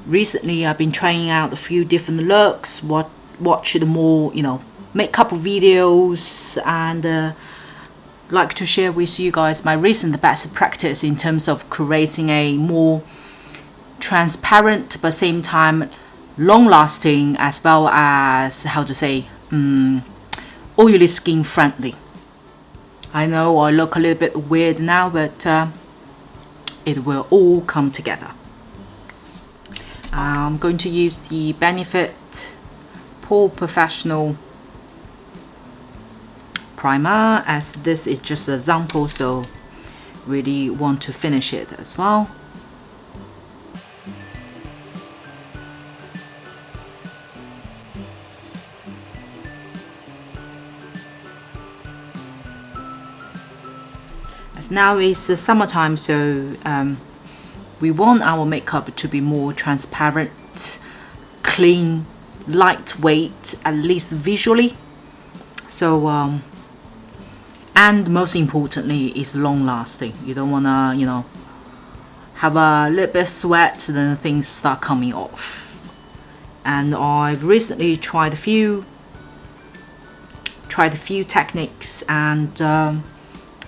recently I've been trying out a few different looks, watch the more, you know, makeup videos, and like to share with you guys my recent best practice in terms of creating a more transparent but same time long lasting, as well as, how to say, oily skin friendly. I know I look a little bit weird now, but it will all come together. I'm going to use the Benefit Pore Professional primer, as this is just an example, so really want to finish it as well. As now is the summertime, so we want our makeup to be more transparent, clean, lightweight, at least visually. So and most importantly is long lasting. You don't wanna, you know, have a little bit of sweat, then things start coming off. And I've recently tried a few techniques, and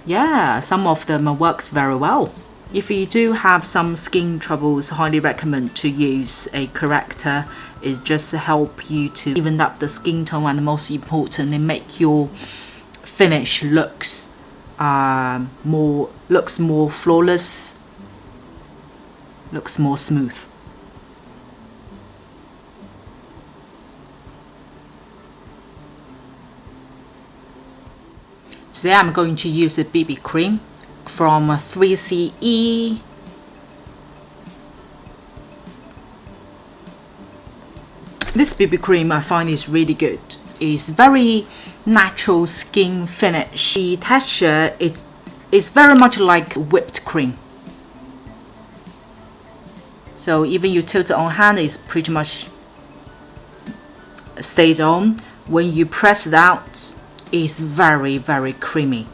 yeah, some of them works very well. If you do have some skin troubles, highly recommend to use a corrector. It just help you to even up the skin tone, and most importantly make your finish looks more flawless, looks more smooth. Today I'm going to use a BB cream from 3CE. This BB cream I find is really good. It's very natural skin finish. The texture is very much like whipped cream. So even you tilt it on hand, it's pretty much stayed on. When you press it out, it's very, very creamy.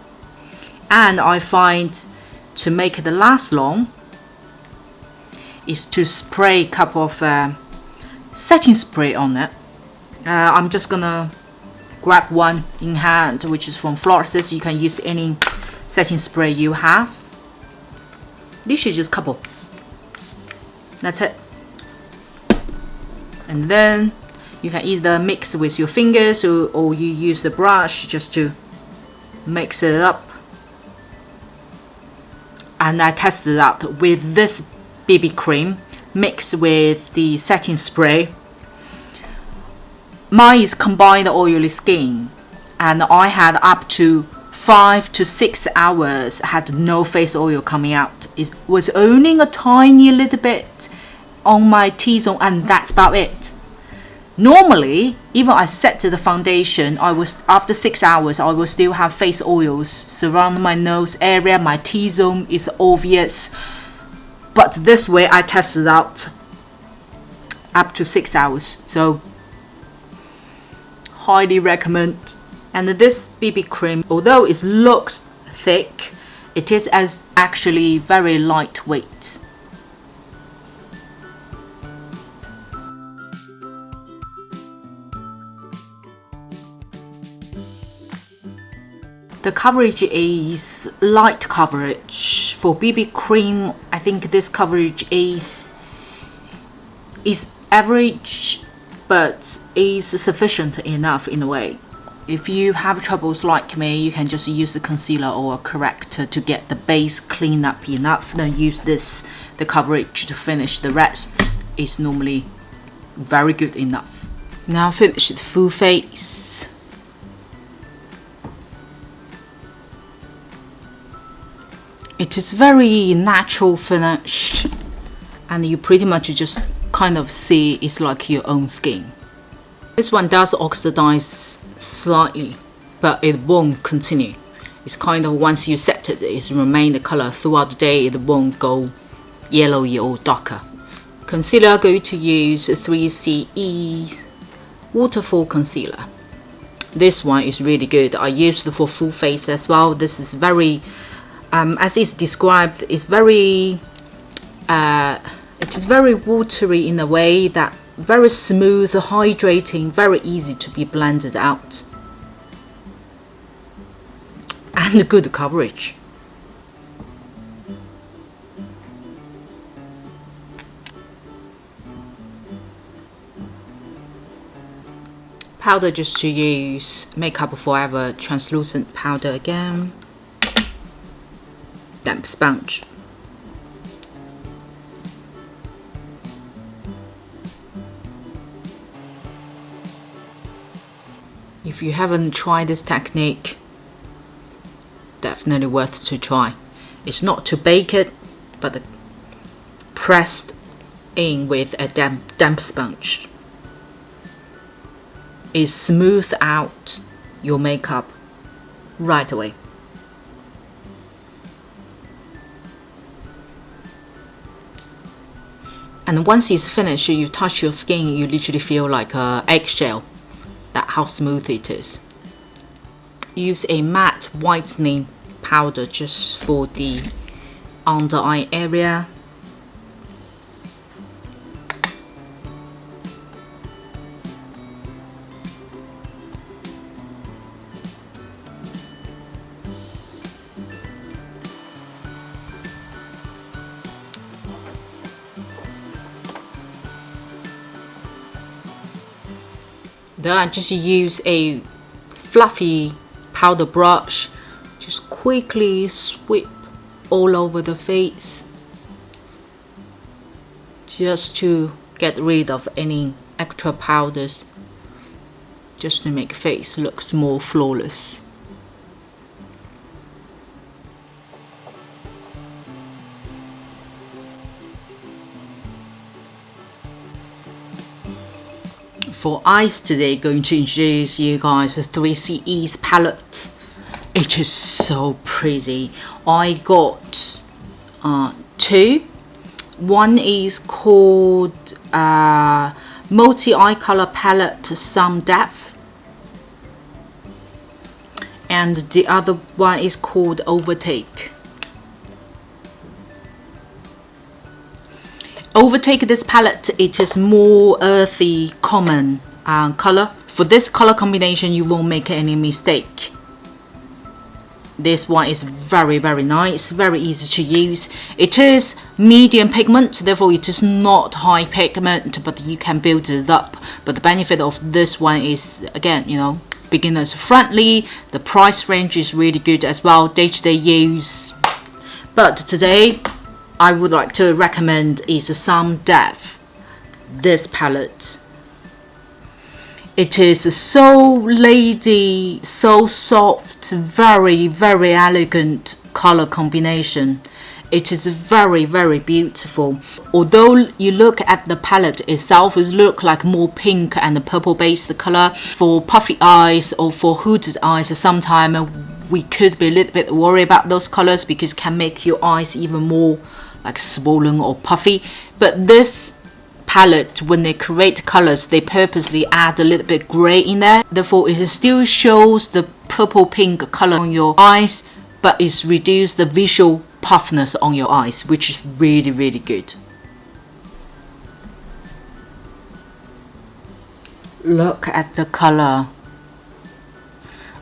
And I find to make it last long is to spray a couple of setting spray on it. I'm just gonna grab one in hand, which is from FLORASIS. You can use any setting spray you have. Literally just a couple. That's it. And then you can either mix with your fingers, or you use a brush just to mix it up. And I tested out with this BB cream mixed with the setting spray. Mine is combined oily skin, and I had up to 5 to 6 hours had no face oil coming out. It was only a tiny little bit on my T-zone, and that's about it. Normally, even I set to the foundation, after 6 hours I will still have face oils surround my nose area. My T-zone is obvious, but this way I tested out up to 6 hours. So highly recommend. And this BB cream, although it looks thick, it is actually very lightweight. The coverage is light coverage. For BB cream, I think this coverage is average, but is sufficient enough in a way. If you have troubles like me, you can just use a concealer or a corrector to get the base clean up enough, then use the coverage to finish. The rest is normally very good enough. Now finish the full face. It is very natural finish, and you pretty much just kind of see it's like your own skin. This one does oxidize slightly, but it won't continue. It's kind of, once you set it, it's remain the color throughout the day. It won't go yellowy or darker. Concealer, I'm going to use 3CE Waterful concealer. This one is really good. I used it for full face as well. This is very as it's described, it's very It is very watery in a way that very smooth, hydrating, very easy to be blended out. And good coverage. Powder just to use Makeup Forever translucent powder again. Damp sponge. If you haven't tried this technique, definitely worth to try. It's not to bake it, but pressed in with a damp sponge. It smooths out your makeup right away. And once it's finished, you touch your skin, you literally feel like an eggshell. That's how smooth it is. Use a matte whitening powder just for the under eye area. Then I just use a fluffy powder brush, just quickly sweep all over the face, just to get rid of any extra powders, just to make face look more flawless. For eyes today, going to introduce you guys the 3CE's palette. It is so pretty. I got two. One is called Multi Eye Color Palette Some Depth, and the other one is called Overtake. Overtake this palette, it is more earthy, common color. For this color combination, you won't make any mistake. This one is very nice, very easy to use. It is medium pigment, therefore it is not high pigment, but you can build it up. But the benefit of this one is, again, you know, beginners friendly. The price range is really good as well, day-to-day use. But today, I would like to recommend is Some Depth, this palette. It is so lady, so soft, very elegant color combination. It is very beautiful. Although you look at the palette itself, it looks like more pink and purple based color. For puffy eyes or for hooded eyes, sometimes we could be a little bit worried about those colors because it can make your eyes even more like swollen or puffy. But this palette, when they create colors, they purposely add a little bit gray in there, therefore it still shows the purple pink color on your eyes, but it's reduced the visual puffiness on your eyes, which is really good. Look at the color.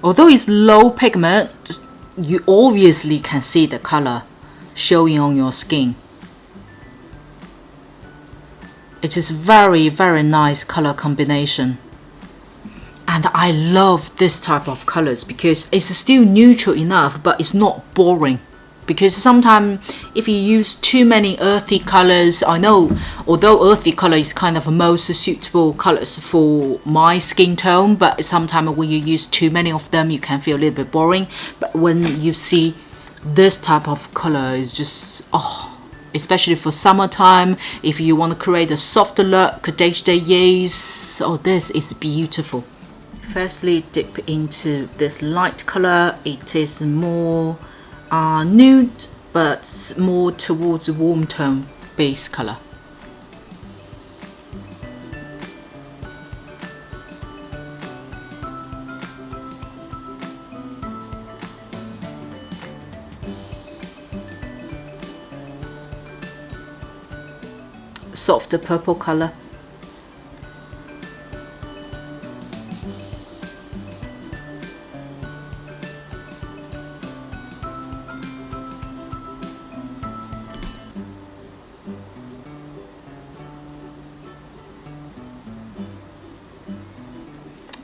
Although it's low pigment, you obviously can see the color showing on your skin. It is very nice color combination, and I love this type of colors because it's still neutral enough, but it's not boring. Because sometimes if you use too many earthy colors, I know although earthy color is kind of most suitable colors for my skin tone, but sometimes when you use too many of them, you can feel a little bit boring. But when you see this type of color, is just especially for summertime, if you want to create a softer look, day-to-day use, this is beautiful. Firstly, dip into this light color. It is more nude, but more towards warm tone base color. soft purple color.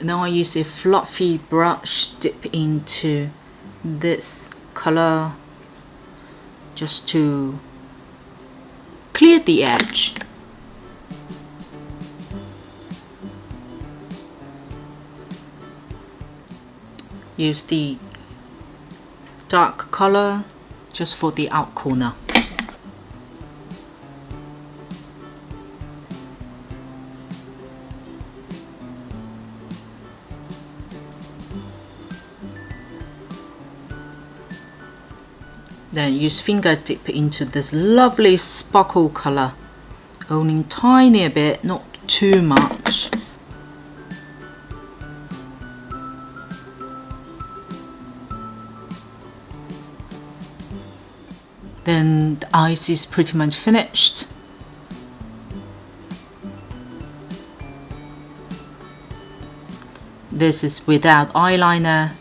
Now I use a fluffy brush, dip into this color just to clear the edge. Use the dark color just for the out corner. Then use finger dip into this lovely sparkle color, only tiny a bit, not too much. Then the eyes is pretty much finished. This is without eyeliner,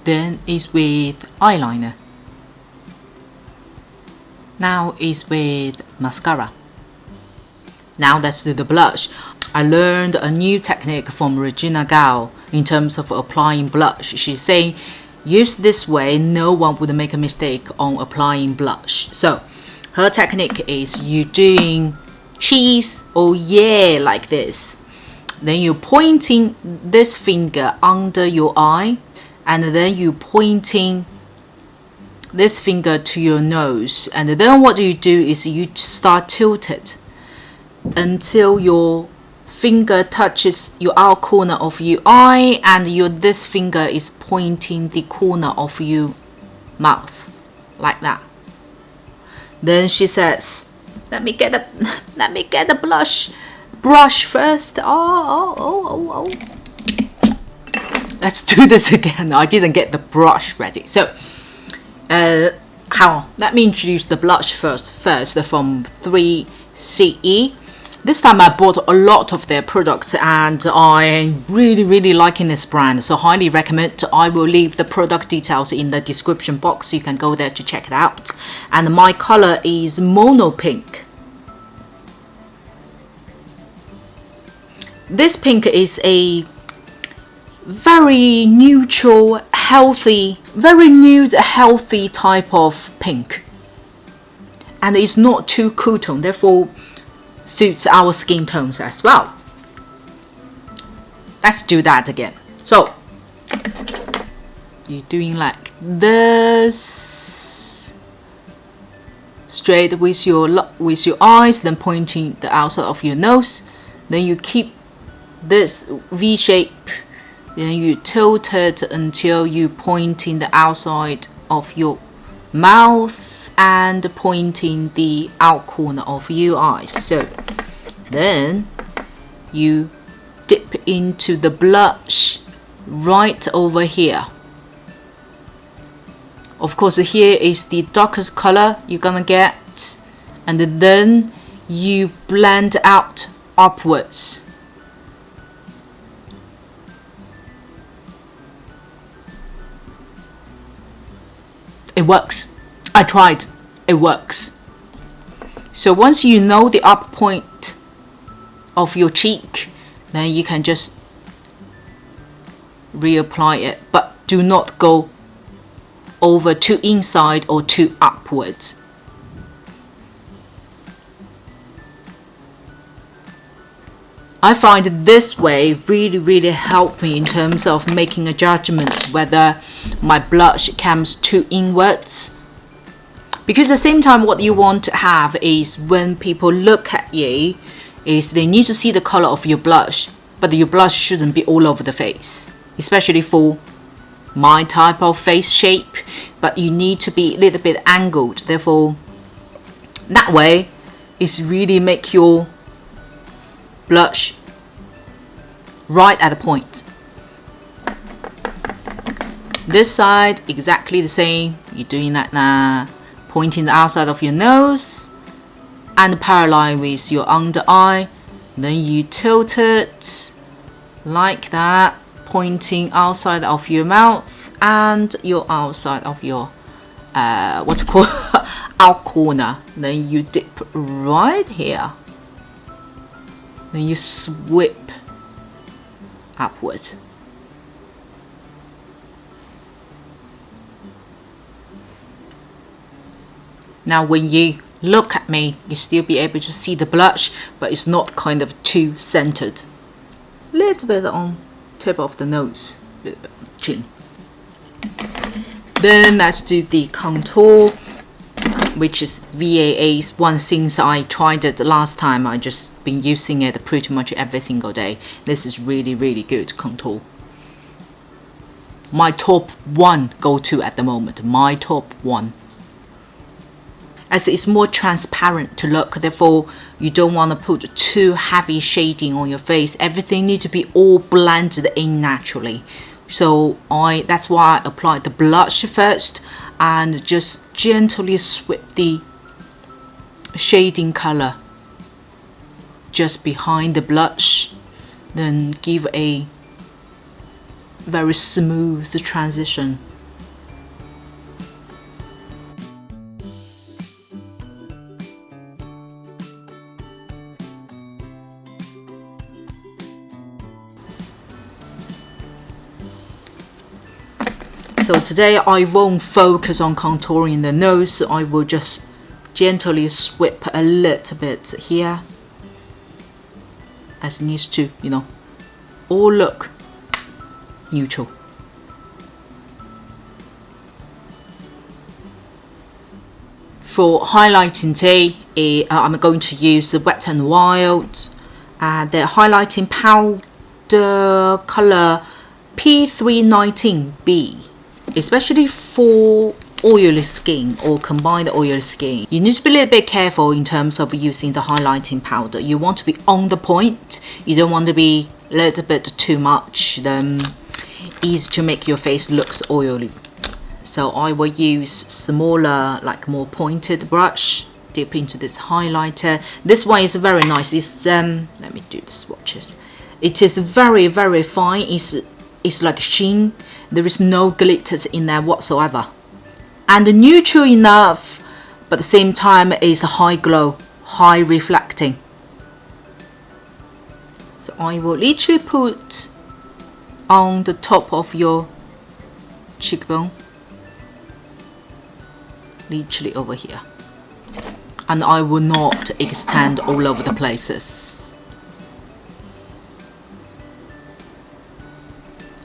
then is with eyeliner. Now is with mascara. Now let's do the blush. I learned a new technique from Regina Gao in terms of applying blush. She's saying use this way, no one would make a mistake on applying blush. So her technique is you doing cheese, oh yeah, like this. Then you pointing this finger under your eye, and then you pointing this finger to your nose, and then what you do is you start tilt it until your finger touches your outer corner of your eye, and this finger is pointing the corner of your mouth, like that. Then she says, let me get the brush first. Oh. Let's do this again. I didn't get the brush ready. So let me introduce the blush first from 3CE. This time I bought a lot of their products and I'm really liking this brand, so highly recommend. I will leave the product details in the description box, you can go there to check it out. And my color is Mono Pink. This pink is a very neutral, healthy, very nude, healthy type of pink, and it's not too cool tone, therefore suits our skin tones as well. Let's do that again. So you're doing like this, straight with your eyes, then pointing the outside of your nose. Then you keep this V shape. Then you tilt it until you pointing the outside of your mouth and pointing the out corner of your eyes. So then you dip into the blush right over here. Of course, here is the darkest color you're gonna get, and then you blend out upwards. It works. I tried. It works. So once you know the up point of your cheek, then you can just reapply it, but do not go over too inside or too upwards. I find this way really help me in terms of making a judgment whether my blush comes too inwards. Because at the same time, what you want to have is when people look at you, is they need to see the color of your blush, but your blush shouldn't be all over the face, especially for my type of face shape, but you need to be a little bit angled. Therefore, that way is really make your blush right at the point. This side exactly the same. You're doing that now, pointing the outside of your nose and parallel with your under eye. Then you tilt it like that, pointing outside of your mouth and your outside of your what's it called out corner. Then you dip right here. Then you sweep upward. Now when you look at me, you still be able to see the blush, but it's not kind of too centered. A little bit on tip of the nose, chin. Then let's do the contour, which is VAA's one. Since I tried it last time, I just been using it pretty much every single day. This is really, really good contour. My top one go-to at the moment, my top one. As it's more transparent to look, therefore you don't want to put too heavy shading on your face. Everything needs to be all blended in naturally. So that's why I applied the blush first and just gently sweep the shading color just behind the blush, then give a very smooth transition. So today I won't focus on contouring the nose, so I will just gently sweep a little bit here, as it needs to, you know, all look neutral. For highlighting today, I'm going to use the Wet n Wild, the highlighting powder color P319B. Especially for oily skin or combined oily skin, you need to be a little bit careful in terms of using the highlighting powder. You want to be on the point. You don't want to be a little bit too much, then easy to make your face looks oily. So I will use smaller, like more pointed brush, dip into this highlighter. This one is very nice. It's let me do the swatches. It is very, very fine. It's like sheen. There is no glitters in there whatsoever, and neutral enough, but at the same time is a high glow, high reflecting. So I will literally put on the top of your cheekbone, literally over here, and I will not extend all over the places.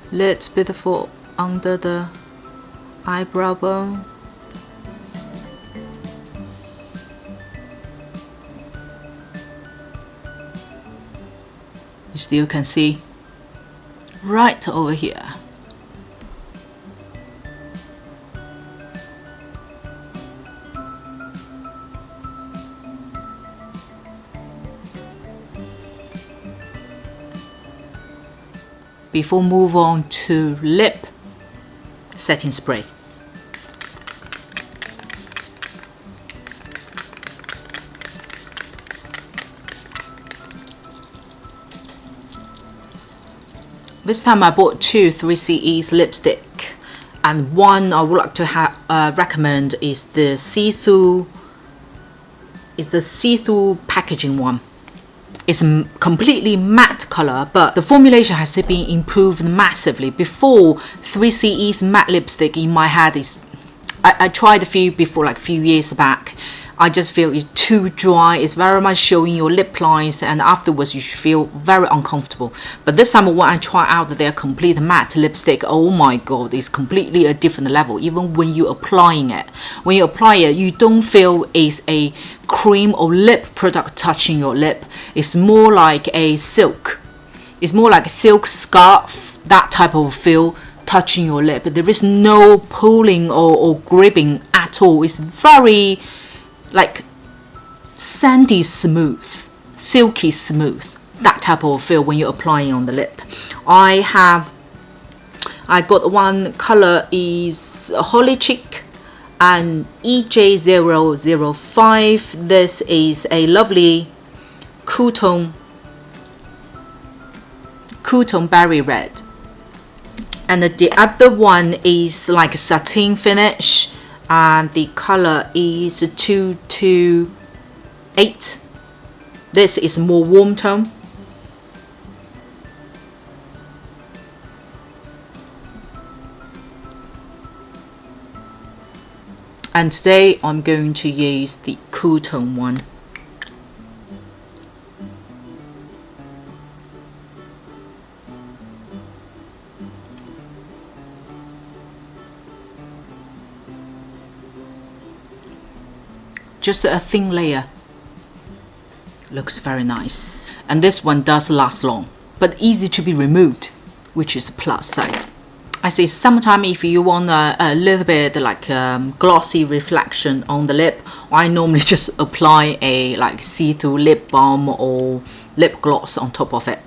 Little bit for under the eyebrow bone. You still can see right over here. Before move on to lip setting spray. This time I bought two 3CE's lipstick, and one I would like to recommend is the see-through packaging one. It's a completely matte color, but the formulation has been improved massively. Before, 3CE's matte lipstick in my head is, I tried a few before, like a few years back. I just feel it's too dry. It's very much showing your lip lines, and afterwards you feel very uncomfortable. But this time when I try out their complete matte lipstick, oh my god, it's completely a different level. Even when you're applying it, you don't feel it's a cream or lip product touching your lip. It's more like a silk. It's more like a silk scarf, that type of feel touching your lip. There is no pulling or gripping at all. It's very like sandy smooth, silky smooth, that type of feel when you're applying on the lip. I got one color is Holy CHIC, And EJ005, this is a lovely cool tone berry red. And the other one is like a satin finish, and the color is 228. This is more warm tone. And today I'm going to use the cool tone one. Just a thin layer. Looks very nice. And this one does last long, but easy to be removed, which is a plus side. I say sometimes if you want a little bit like glossy reflection on the lip, I normally just apply a like see-through lip balm or lip gloss on top of it.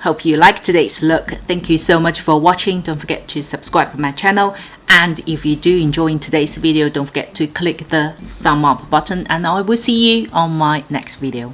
Hope you liked today's look. Thank you so much for watching. Don't forget to subscribe to my channel. And if you do enjoy today's video, don't forget to click the thumb up button. And I will see you on my next video.